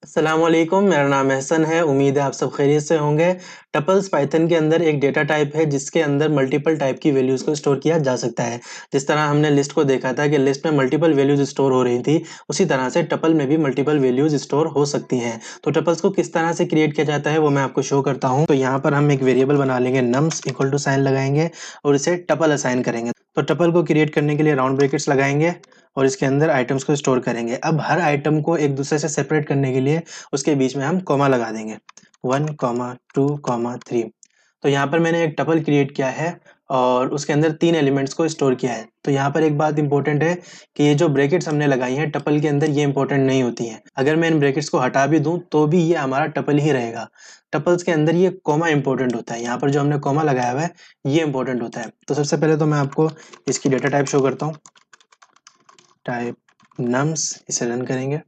अस्सलामुअलैकुम, मेरा नाम एहसन है। उम्मीद है आप सब खैरियत से होंगे। टपल्स पाइथन के अंदर एक डेटा टाइप है जिसके अंदर मल्टीपल टाइप की वैल्यूज़ को स्टोर किया जा सकता है। जिस तरह हमने लिस्ट को देखा था कि लिस्ट में मल्टीपल वैल्यूज़ स्टोर हो रही थी, उसी तरह से टपल में भी मल्टीपल वैल्यूज़ स्टोर हो सकती हैं। तो टपल्स को किस तरह से क्रिएट किया जाता है वो मैं आपको शो करता हूँ। तो यहाँ पर हम एक वेरिएबल बना लेंगे, नम्स इक्वल टू साइन लगाएंगे और इसे टपल असाइन करेंगे। तो टपल को क्रिएट करने के लिए राउंड ब्रैकेट्स लगाएंगे और इसके अंदर आइटम्स को स्टोर करेंगे। अब हर आइटम को एक दूसरे से सेपरेट करने के लिए उसके बीच में हम कॉमा लगा देंगे, 1, 2, 3। तो यहाँ पर मैंने एक टपल क्रिएट किया है और उसके अंदर 3 एलिमेंट्स को स्टोर किया है। तो यहाँ पर एक बात इंपॉर्टेंट है कि ये जो ब्रैकेट्स हमने लगाई हैं टपल के अंदर, ये इंपॉर्टेंट नहीं होती हैं। अगर मैं इन ब्रैकेट्स को हटा भी दूँ तो भी ये हमारा टपल ही रहेगा। टपल्स के अंदर ये कॉमा इंपॉर्टेंट होता है। यहाँ पर जो हमने कॉमा लगाया हुआ है ये इंपॉर्टेंट होता है। तो सबसे पहले तो मैं आपको इसकी डेटा टाइप शो करता हूँ, टाइप नम्स। इसे रन करेंगे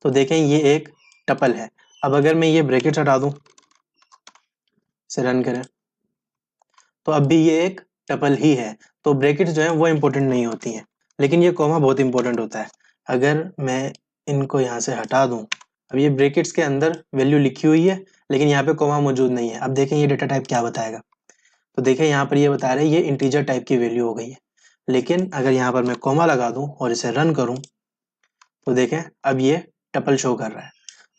तो देखें ये एक टपल है। अब अगर मैं ये ब्रैकेट हटा दूं, इसे रन करें, तो अब भी ये एक टपल ही है। तो ब्रैकेट्स जो है वो इंपॉर्टेंट नहीं होती हैं, लेकिन ये कॉमा बहुत इंपॉर्टेंट होता है। अगर मैं इनको यहाँ से हटा दूं, अब ये ब्रैकेट्स के अंदर वैल्यू लिखी हुई है लेकिन यहाँ पे कॉमा मौजूद नहीं है। अब देखें ये डेटा टाइप क्या बताएगा। तो देखें यहाँ पर ये बता रहे हैं ये इंटीजर टाइप की वैल्यू हो गई है। लेकिन अगर यहाँ पर मैं कॉमा लगा दूं और इसे रन करूं तो देखें अब ये टपल शो कर रहा है।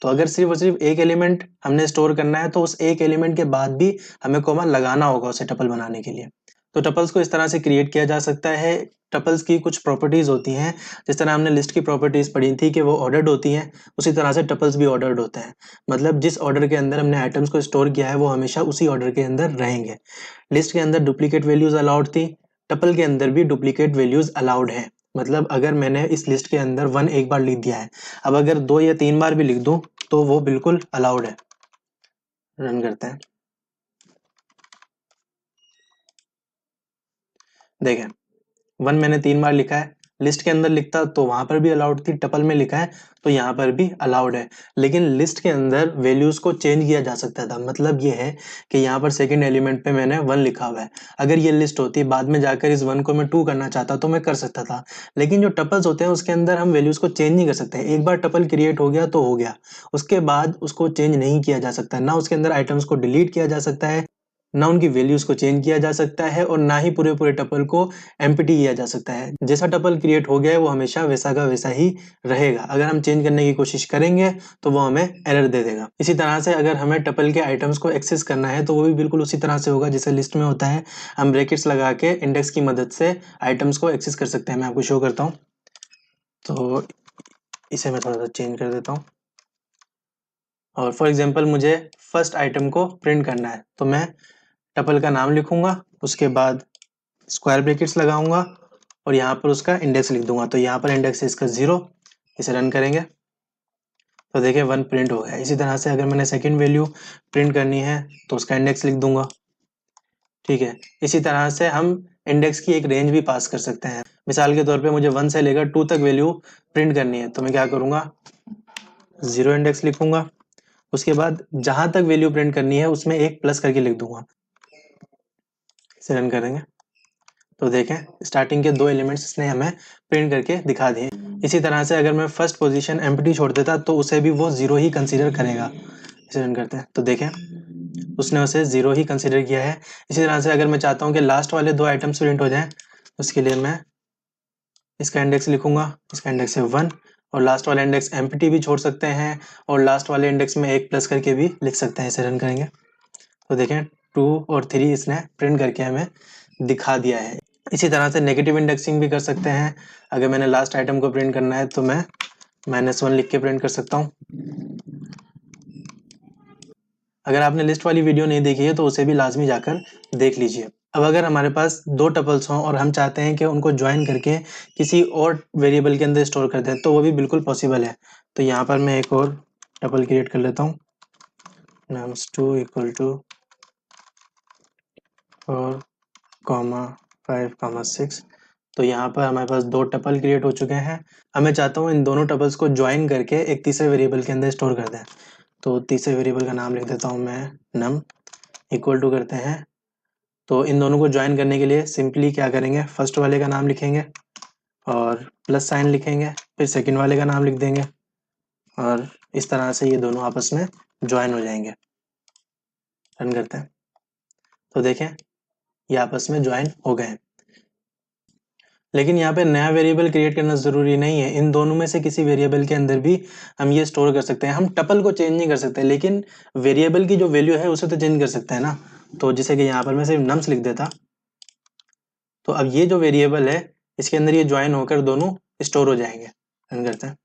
तो अगर सिर्फ और सिर्फ एक एलिमेंट हमने स्टोर करना है तो उस एक एलिमेंट के बाद भी हमें कॉमा लगाना होगा उसे टपल बनाने के लिए। तो टपल्स को इस तरह से क्रिएट किया जा सकता है। टपल्स की कुछ प्रॉपर्टीज होती हैं, जिस तरह हमने लिस्ट की प्रॉपर्टीज पढ़ी थी कि वो ऑर्डर्ड होती हैं, उसी तरह से टपल्स भी ऑर्डर्ड होते हैं। मतलब जिस ऑर्डर के अंदर हमने आइटम्स को स्टोर किया है वो हमेशा उसी ऑर्डर के अंदर रहेंगे। लिस्ट के अंदर डुप्लीकेट वैल्यूज अलाउड थी, टपल के अंदर भी डुप्लीकेट वैल्यूज अलाउड है। मतलब अगर मैंने इस लिस्ट के अंदर 1 एक बार लिख दिया है, अब अगर 2 या 3 बार भी लिख दूं तो वो बिल्कुल अलाउड है। रन करते हैं, देखें 1 मैंने 3 बार लिखा है। लिस्ट के अंदर लिखता तो वहां पर भी अलाउड थी, टपल में लिखा है तो यहाँ पर भी अलाउड है। लेकिन लिस्ट के अंदर वैल्यूज को चेंज किया जा सकता था। मतलब ये है कि यहाँ पर सेकंड एलिमेंट पे मैंने 1 लिखा हुआ है, अगर ये लिस्ट होती बाद में जाकर इस 1 को मैं 2 करना चाहता तो मैं कर सकता था। लेकिन जो टपल्स होते हैं उसके अंदर हम वैल्यूज को चेंज नहीं कर सकते। एक बार टपल क्रिएट हो गया तो हो गया, उसके बाद उसको चेंज नहीं किया जा सकता। ना उसके अंदर आइटम्स को डिलीट किया जा सकता है, ना उनकी वैल्यूज को चेंज किया जा सकता है, और ना ही पूरे पूरे टपल को एम्प्टी किया जा सकता है। जैसा टपल क्रिएट हो गया है वो हमेशा वैसा का वैसा ही रहेगा। अगर हम चेंज करने की कोशिश करेंगे तो वो हमें एरर दे देगा। इसी तरह से अगर हमें टपल के आइटम्स को एक्सेस करना है तो वो भी बिल्कुल उसी तरह से होगा जैसे लिस्ट में होता है। हम ब्रैकेट्स लगा के इंडेक्स की मदद से आइटम्स को एक्सेस कर सकते हैं। मैं आपको शो करता हूँ, तो इसे मैं थोड़ा सा चेंज कर देता हूँ। और फॉर एग्जाम्पल मुझे फर्स्ट आइटम को प्रिंट करना है तो मैं टपल का नाम लिखूंगा, उसके बाद स्क्वायर ब्रैकेट्स लगाऊंगा और यहाँ पर उसका इंडेक्स लिख दूंगा। तो यहाँ पर इंडेक्स है इसका 0। इसे रन करेंगे तो देखिए 1 प्रिंट हो गया। इसी तरह से अगर मैंने सेकंड वैल्यू प्रिंट करनी है तो उसका इंडेक्स लिख दूंगा। ठीक है, इसी तरह से हम इंडेक्स की एक रेंज भी पास कर सकते हैं। मिसाल के तौर पे मुझे 1 से लेकर 2 तक वैल्यू प्रिंट करनी है तो मैं क्या करूंगा, 0 इंडेक्स लिखूंगा। उसके बाद जहां तक वैल्यू प्रिंट करनी है उसमें एक प्लस करके लिख दूंगा। इसे रन करेंगे तो देखें स्टार्टिंग के 2 एलिमेंट्स इसने हमें प्रिंट करके दिखा दिए। इसी तरह से अगर मैं फर्स्ट पोजीशन एम्प्टी छोड़ देता तो उसे भी वो 0 ही कंसीडर करेगा। इसे रन करते हैं तो देखें उसने उसे 0 ही कंसीडर किया है। इसी तरह से अगर मैं चाहता हूँ कि लास्ट वाले 2 आइटम्स प्रिंट हो जाएं, उसके लिए मैं इसका इंडेक्स लिखूंगा। इसका इंडेक्स है 1 और लास्ट वाला इंडेक्स एम्प्टी भी छोड़ सकते हैं और लास्ट वाले इंडेक्स में एक प्लस करके भी लिख सकते हैं। इसे रन करेंगे तो देखें 2 और 3 इसने प्रिंट करके हमें दिखा दिया है। इसी तरह से नेगेटिव इंडेक्सिंग भी कर सकते हैं। अगर मैंने लास्ट आइटम को प्रिंट करना है तो मैं -1 लिख के प्रिंट कर सकता हूँ। अगर आपने लिस्ट वाली वीडियो नहीं देखी है तो उसे भी लाजमी जाकर देख लीजिए। अब अगर हमारे पास 2 टपल्स हों और हम चाहते हैं कि उनको ज्वाइन करके किसी और वेरिएबल के अंदर स्टोर कर दें तो वो भी बिल्कुल पॉसिबल है। तो यहाँ पर मैं एक और टपल क्रिएट कर लेता हूँ, nums2 इक्वल टू 4, 5, 6। तो यहाँ पर हमारे पास 2 टपल क्रिएट हो चुके हैं। अब मैं चाहता हूँ इन दोनों टपल्स को ज्वाइन करके एक तीसरे वेरिएबल के अंदर स्टोर कर दें। तो तीसरे वेरिएबल का नाम लिख देता हूँ मैं num इक्वल टू करते हैं। तो इन दोनों को ज्वाइन करने के लिए सिंपली क्या करेंगे, फर्स्ट वाले का नाम लिखेंगे और प्लस साइन लिखेंगे, फिर सेकंड वाले का नाम लिख देंगे और इस तरह से ये दोनों आपस में ज्वाइन हो जाएंगे। रन करते हैं तो देखें ये आपस में ज्वाइन हो गए हैं। लेकिन यहाँ पे नया वेरिएबल क्रिएट करना जरूरी नहीं है, इन दोनों में से किसी वेरिएबल के अंदर भी हम ये स्टोर कर सकते हैं। हम टपल को चेंज नहीं कर सकते, लेकिन वेरिएबल की जो वैल्यू है उसे तो चेंज कर सकते हैं ना। तो जैसे कि यहाँ पर मैं सिर्फ नम्स लिख देता, तो अब ये जो वेरिएबल है इसके अंदर ये ज्वाइन होकर दोनों स्टोर हो जाएंगे। रन करते हैं।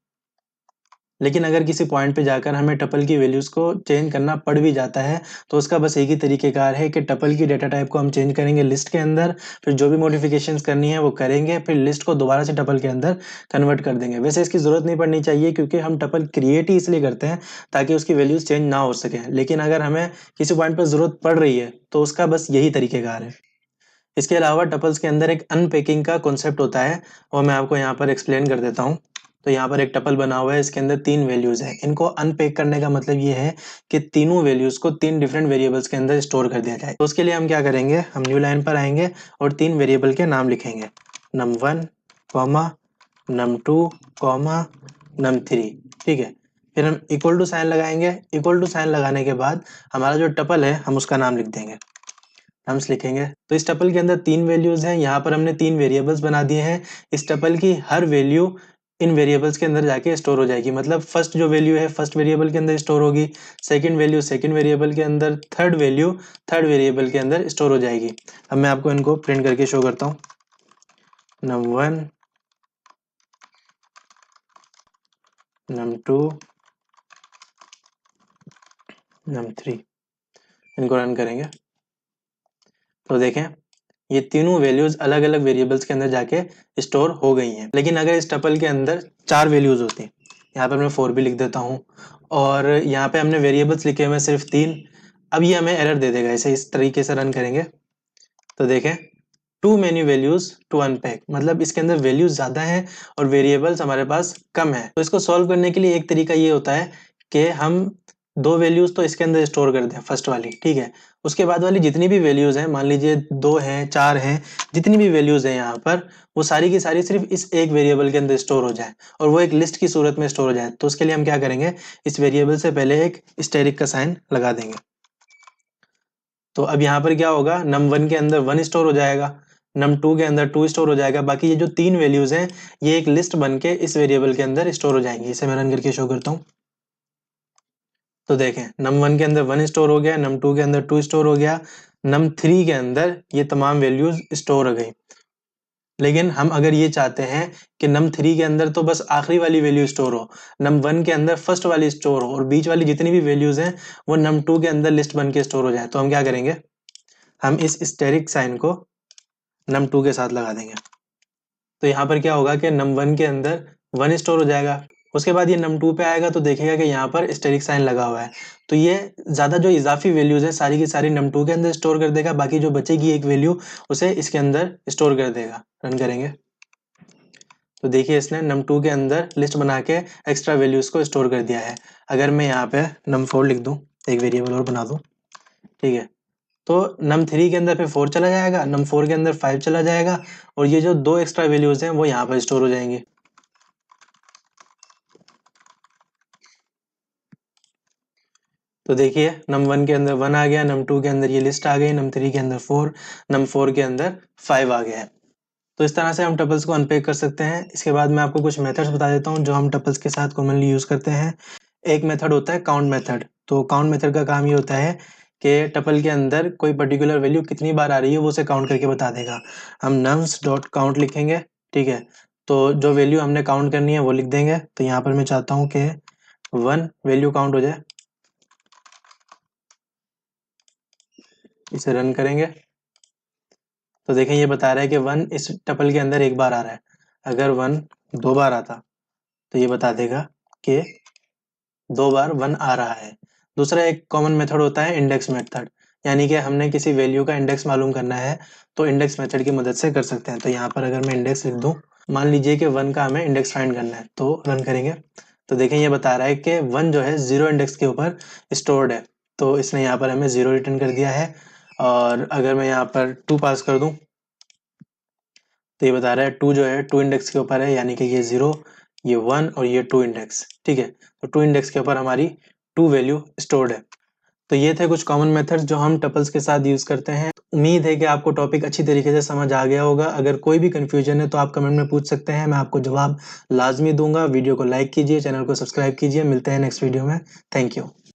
लेकिन अगर किसी पॉइंट पे जाकर हमें टपल की वैल्यूज को चेंज करना पड़ भी जाता है तो उसका बस एक ही तरीकेकार है कि टपल की डेटा टाइप को हम चेंज करेंगे लिस्ट के अंदर, फिर जो भी मॉडिफिकेशंस करनी है वो करेंगे, फिर लिस्ट को दोबारा से टपल के अंदर कन्वर्ट कर देंगे। वैसे इसकी जरूरत नहीं पड़नी चाहिए क्योंकि हम टपल क्रिएट ही इसलिए करते हैं ताकि उसकी वैल्यूज चेंज ना हो सके। लेकिन अगर हमें किसी पॉइंट पर जरूरत पड़ रही है तो उसका बस यही तरीकेकार है। इसके अलावा टपल्स के अंदर एक अनपैकिंग का कॉन्सेप्ट होता है और मैं आपको यहाँ पर एक्सप्लेन कर देता हूँ। तो यहाँ पर एक टपल बना हुआ है, इसके अंदर 3 वैल्यूज हैं। इनको अनपैक करने का मतलब ये है कि तीनों वैल्यूज को 3 डिफरेंट वेरिएबल्स के अंदर स्टोर कर दिया जाए। तो उसके लिए हम क्या करेंगे, हम न्यू लाइन पर आएंगे और 3 वेरिएबल के नाम लिखेंगे, num1 comma num2 comma num3। ठीक है, फिर हम इक्वल टू साइन लगाएंगे। इक्वल टू साइन लगाने के बाद हमारा जो टपल है हम उसका नाम लिख देंगे, नम्स लिखेंगे। तो इस टपल के अंदर 3 वैल्यूज हैं, यहाँ पर हमने 3 वेरिएबल्स बना दिए हैं। इस टपल की हर वैल्यू इन वेरिएबल्स के अंदर जाके स्टोर हो जाएगी। मतलब फर्स्ट जो वैल्यू है फर्स्ट वेरिएबल के अंदर स्टोर होगी, सेकंड वैल्यू सेकंड वेरिएबल के अंदर, थर्ड वैल्यू थर्ड वेरिएबल के अंदर स्टोर हो जाएगी। अब मैं आपको इनको प्रिंट करके शो करता हूँ, num1 num2 num3। इनको रन करेंगे तो देखें ये तीनों वैल्यूज अलग अलग वेरिएबल्स के अंदर जाके स्टोर हो गई हैं। लेकिन अगर इस टपल के अंदर 4 वैल्यूज होती, यहाँ पर मैं 4 भी लिख देता हूँ और यहाँ पे हमने वेरिएबल्स लिखे हुए सिर्फ 3, अब ये हमें एरर दे देगा। इसे इस तरीके से रन करेंगे तो देखें too many values to unpack, मतलब इसके अंदर वैल्यूज ज्यादा हैं और वेरिएबल्स हमारे पास कम है। तो इसको सॉल्व करने के लिए एक तरीका ये होता है कि हम 2 वैल्यूज तो इसके अंदर स्टोर कर दें फर्स्ट वाली, ठीक है, उसके बाद वाली जितनी भी वैल्यूज हैं, मान लीजिए 2 हैं 4 हैं, जितनी भी वैल्यूज हैं यहाँ पर वो सारी की सारी सिर्फ इस एक वेरिएबल के अंदर स्टोर हो जाए और वो एक लिस्ट की सूरत में स्टोर हो जाए। तो उसके लिए हम क्या करेंगे, इस वेरिएबल से पहले एक स्टेरिक का साइन लगा देंगे। तो अब यहाँ पर क्या होगा, num1 के अंदर 1 स्टोर हो जाएगा, num2 के अंदर 2 स्टोर हो जाएगा, बाकी ये जो 3 वैल्यूज हैं ये एक लिस्ट बन के इस वेरिएबल के अंदर स्टोर हो जाएंगी। इसे मैं रन करके शो करता हूँ तो देखें num1 के अंदर 1 स्टोर हो गया, num2 के अंदर 2 स्टोर हो गया, num3 के अंदर ये तमाम वैल्यूज स्टोर हो गई। लेकिन हम अगर ये चाहते हैं कि num3 के अंदर तो बस आखिरी वाली वैल्यू स्टोर हो, num1 के अंदर फर्स्ट वाली स्टोर हो और बीच वाली जितनी भी वैल्यूज हैं वो num2 के अंदर लिस्ट बन के स्टोर हो जाए, तो हम क्या करेंगे, हम इस स्टेरिक साइन को num2 के साथ लगा देंगे। तो यहाँ पर क्या होगा कि num1 के अंदर 1 स्टोर हो जाएगा, उसके बाद ये num2 पे आएगा तो देखेगा कि यहाँ पर स्टेरिक साइन लगा हुआ है, तो ये ज़्यादा जो इजाफी वैल्यूज है सारी की सारी num2 के अंदर स्टोर कर देगा, बाकी जो बचेगी एक वैल्यू उसे इसके अंदर स्टोर कर देगा। रन करेंगे तो देखिए इसने num2 के अंदर लिस्ट बना के एक्स्ट्रा वैल्यूज को स्टोर कर दिया है। अगर मैं यहाँ पे num4 लिख दूँ, एक वेरिएबल और बना दूँ, ठीक है, तो num3 के अंदर फिर 4 चला जाएगा, num4 के अंदर 5 चला जाएगा और ये जो 2 एक्स्ट्रा वैल्यूज हैं वो यहाँ पर स्टोर हो जाएंगे। तो देखिए num1 के अंदर 1 आ गया, num2 के अंदर ये लिस्ट आ गई, num3 के अंदर 4, num4 के अंदर 5 आ गया है। तो इस तरह से हम टपल्स को अनपैक कर सकते हैं। इसके बाद मैं आपको कुछ मेथड्स बता देता हूँ जो हम टपल्स के साथ कॉमनली यूज करते हैं। एक मेथड होता है काउंट मेथड। तो काउंट मेथड का काम ये होता है कि टपल के अंदर कोई पर्टिकुलर वैल्यू कितनी बार आ रही है वो उसे काउंट करके बता देगा। हम nums डॉट काउंट लिखेंगे, ठीक है, तो जो वैल्यू हमने काउंट करनी है वो लिख देंगे। तो यहाँ पर मैं चाहता हूँ कि 1 वैल्यू काउंट हो जाए, इसे रन करेंगे तो देखें ये बता रहा है कि 1 इस टपल के अंदर एक बार आ रहा है। अगर 1 2 बार आता तो ये बता देगा कि 2 बार 1 आ रहा है। दूसरा एक कॉमन मेथड होता है इंडेक्स मेथड, यानी कि हमने किसी वैल्यू का इंडेक्स मालूम करना है तो इंडेक्स मेथड की मदद से कर सकते हैं। तो यहाँ पर अगर मैं इंडेक्स लिख दूँ, मान लीजिए कि 1 का हमें इंडेक्स फाइंड करना है, तो रन करेंगे तो देखें ये बता रहा है कि 1 जो है 0 इंडेक्स के ऊपर स्टोर्ड है, तो इसने यहाँ पर हमें 0 रिटर्न कर दिया है। और अगर मैं यहाँ पर 2 पास कर दूँ तो ये बता रहा है 2 जो है 2 इंडेक्स के ऊपर है, यानी कि ये 0, ये 1 और ये 2 इंडेक्स, ठीक है। तो 2 इंडेक्स के ऊपर हमारी 2 वैल्यू स्टोर्ड है। तो ये थे कुछ कॉमन मेथड्स जो हम टपल्स के साथ यूज करते हैं। उम्मीद है कि आपको टॉपिक अच्छी तरीके से समझ आ गया होगा। अगर कोई भी कंफ्यूजन है तो आप कमेंट में पूछ सकते हैं, मैं आपको जवाब लाजमी दूंगा। वीडियो को लाइक कीजिए, चैनल को सब्सक्राइब कीजिए। मिलते हैं नेक्स्ट वीडियो में। Thank you.